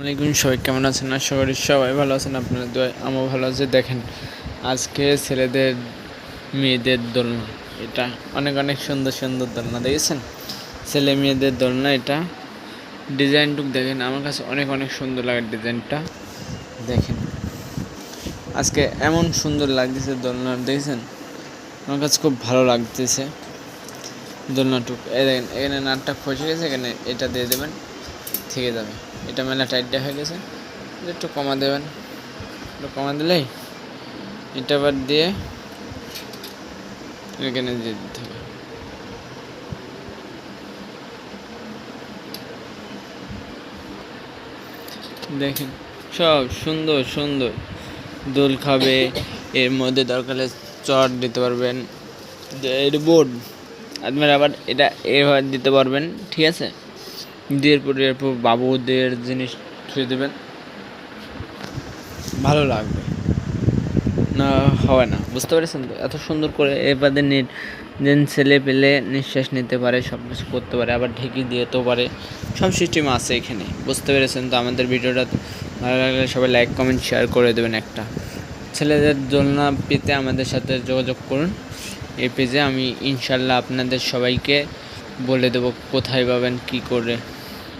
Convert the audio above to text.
আলাইকুম, সবাই কেমন আছেন? আশা করি সবাই ভালো আছেন। আপনারা দোয়ায় আমিও ভালো আছি। দেখেন, আজকে ছেলেদের মেয়েদের দোলনা, এটা অনেক অনেক সুন্দর সুন্দর দোলনা দেখেছেন। ছেলে মেয়েদের দোলনা, এটা ডিজাইনটুক দেখেন, আমার কাছে অনেক অনেক সুন্দর লাগে ডিজাইনটা। দেখেন আজকে এমন সুন্দর লাগতেছে দোলনা, দেখেছেন? আমার কাছে খুব ভালো লাগতেছে দোলনাটুক। এই দেখেন, এখানে নাটটা ফসে গেছে, এখানে এটা দিয়ে দেবেন, থেকে যাবে। এটা মেলা টাইট হয়ে গেছে, একটু কমা দেবেন। একটু কমা দিলেই এটা আবার দিয়ে এখানে দিয়ে দিতে হবে। দেখেন সব সুন্দর সুন্দর দোল খাবে। এর মধ্যে দরকার হলে চট দিতে পারবেন, এর বোর্ড আপনার আবার এটা এভাবে দিতে পারবেন, ঠিক আছে? দিয়ে এরপর বাবুদের জিনিস ছুঁয়ে দেবেন, ভালো লাগবে না হবে না, বুঝতে পেরেছেন তো? এত সুন্দর করে এবারে যেন ছেলে পেলে নিঃশ্বাস নিতে পারে, সব কিছু করতে পারে, আবার ঢেকে দিতেও পারে, সব সিস্টেম আছে এখানে, বুঝতে পেরেছেন তো? আমাদের ভিডিওটা ভালো লাগলে সবাই লাইক কমেন্ট শেয়ার করে দেবেন। একটা ছেলেদের দোলনা পেতে আমাদের সাথে যোগাযোগ করুন এই পেজে। আমি ইনশাল্লাহ আপনাদের সবাইকে বলে দেবো কোথায় পাবেন, কী করে।